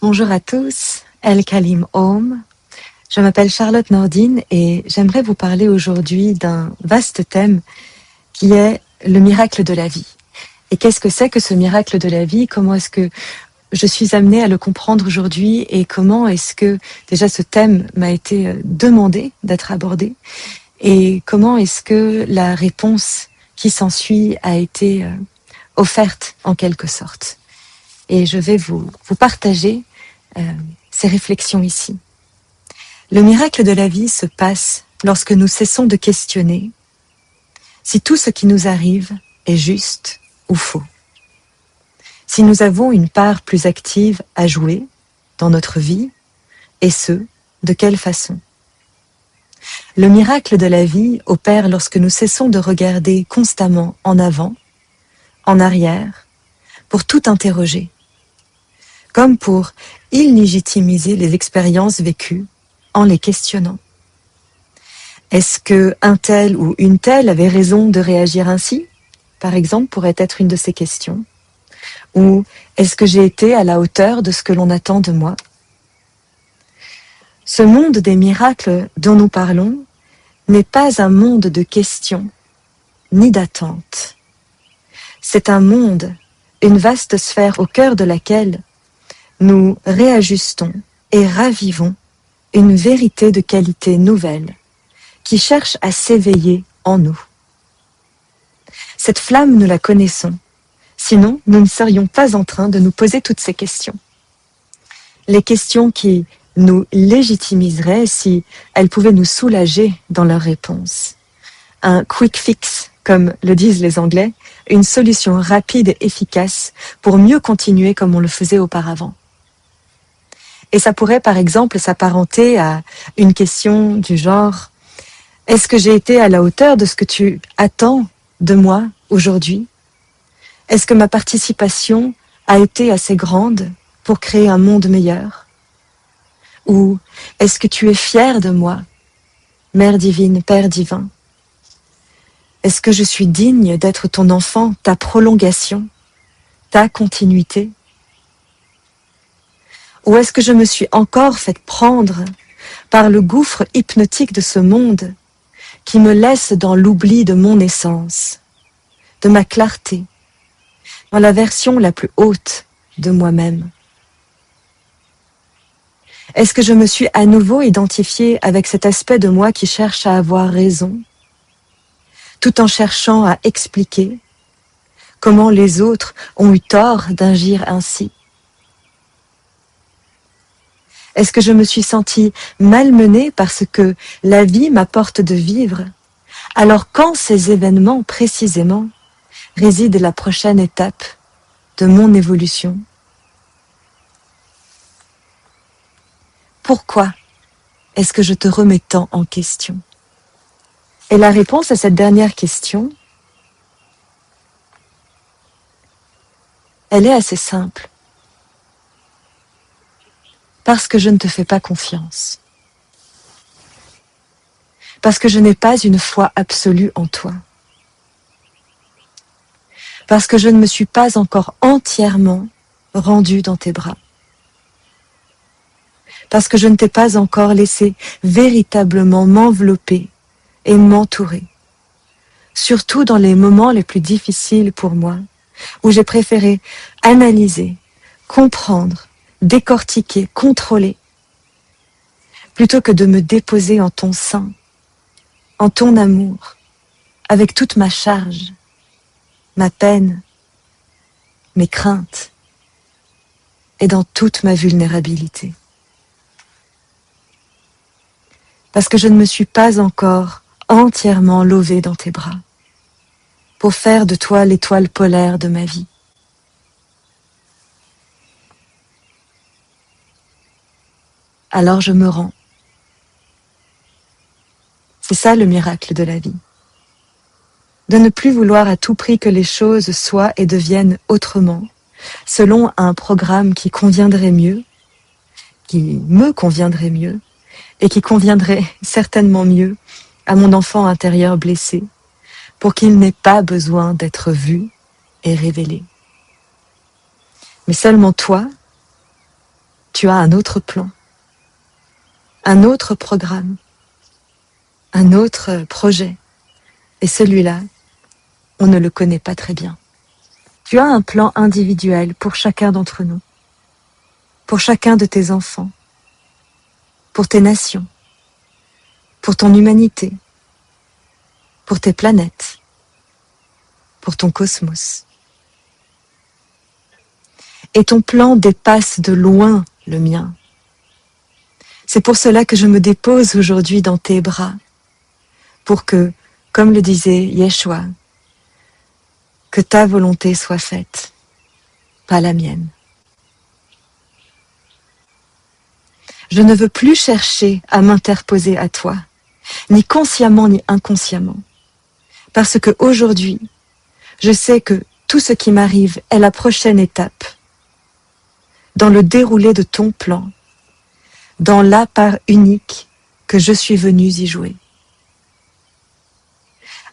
Bonjour à tous, El Kalim Om. Je m'appelle Charlotte Nordine et j'aimerais vous parler aujourd'hui d'un vaste thème qui est le miracle de la vie. Et qu'est-ce que c'est que ce miracle de la vie? Comment est-ce que je suis amenée à le comprendre aujourd'hui et comment est-ce que déjà ce thème m'a été demandé d'être abordé et comment est-ce que la réponse qui s'ensuit a été offerte en quelque sorte. Et je vais vous partager ces réflexions ici. Le miracle de la vie se passe lorsque nous cessons de questionner si tout ce qui nous arrive est juste ou faux. Si nous avons une part plus active à jouer dans notre vie, et ce, de quelle façon? Le miracle de la vie opère lorsque nous cessons de regarder constamment en avant, en arrière, pour tout interroger, comme pour illégitimiser les expériences vécues en les questionnant. Est-ce que un tel ou une telle avait raison de réagir ainsi? Par exemple, pourrait être une de ces questions. Ou est-ce que j'ai été à la hauteur de ce que l'on attend de moi? Ce monde des miracles dont nous parlons n'est pas un monde de questions ni d'attentes. C'est un monde, une vaste sphère au cœur de laquelle nous réajustons et ravivons une vérité de qualité nouvelle qui cherche à s'éveiller en nous. Cette flamme, nous la connaissons, sinon nous ne serions pas en train de nous poser toutes ces questions. Les questions qui nous légitimiseraient si elles pouvaient nous soulager dans leurs réponses. Un quick fix, comme le disent les Anglais, une solution rapide et efficace pour mieux continuer comme on le faisait auparavant. Et ça pourrait par exemple s'apparenter à une question du genre « Est-ce que j'ai été à la hauteur de ce que tu attends de moi aujourd'hui? Est-ce que ma participation a été assez grande pour créer un monde meilleur? Ou est-ce que tu es fier de moi, Mère divine, Père divin? Est-ce que je suis digne d'être ton enfant, ta prolongation, ta continuité? Ou est-ce que je me suis encore fait prendre par le gouffre hypnotique de ce monde qui me laisse dans l'oubli de mon essence, de ma clarté, dans la version la plus haute de moi-même? Est-ce que je me suis à nouveau identifiée avec cet aspect de moi qui cherche à avoir raison, tout en cherchant à expliquer comment les autres ont eu tort d'agir ainsi? Est-ce que je me suis sentie malmenée par ce que la vie m'apporte de vivre, alors qu'en ces événements précisément réside la prochaine étape de mon évolution? Pourquoi est-ce que je te remets tant en question? Et la réponse à cette dernière question, elle est assez simple. Parce que je ne te fais pas confiance. Parce que je n'ai pas une foi absolue en toi. Parce que je ne me suis pas encore entièrement rendue dans tes bras. Parce que je ne t'ai pas encore laissé véritablement m'envelopper et m'entourer. Surtout dans les moments les plus difficiles pour moi, où j'ai préféré analyser, comprendre, décortiquer, contrôler, plutôt que de me déposer en ton sein, en ton amour, avec toute ma charge, ma peine, mes craintes, et dans toute ma vulnérabilité. Parce que je ne me suis pas encore entièrement levée dans tes bras, pour faire de toi l'étoile polaire de ma vie. Alors je me rends. C'est ça le miracle de la vie. De ne plus vouloir à tout prix que les choses soient et deviennent autrement, selon un programme qui conviendrait mieux, qui me conviendrait mieux, et qui conviendrait certainement mieux à mon enfant intérieur blessé, pour qu'il n'ait pas besoin d'être vu et révélé. Mais seulement toi, tu as un autre plan, un autre programme, un autre projet. Et celui-là, on ne le connaît pas très bien. Tu as un plan individuel pour chacun d'entre nous, pour chacun de tes enfants, pour tes nations, pour ton humanité, pour tes planètes, pour ton cosmos. Et ton plan dépasse de loin le mien. C'est pour cela que je me dépose aujourd'hui dans tes bras, pour que, comme le disait Yeshua, que ta volonté soit faite, pas la mienne. Je ne veux plus chercher à m'interposer à toi, ni consciemment ni inconsciemment, parce que aujourd'hui, je sais que tout ce qui m'arrive est la prochaine étape dans le déroulé de ton plan, dans la part unique que je suis venue y jouer.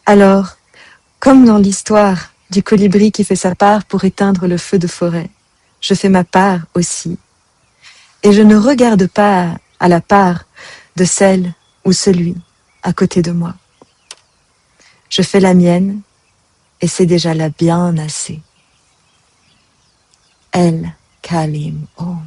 Alors, comme dans l'histoire du colibri qui fait sa part pour éteindre le feu de forêt, je fais ma part aussi. Et je ne regarde pas à la part de celle ou celui à côté de moi. Je fais la mienne et c'est déjà là bien assez. El Kalim Om.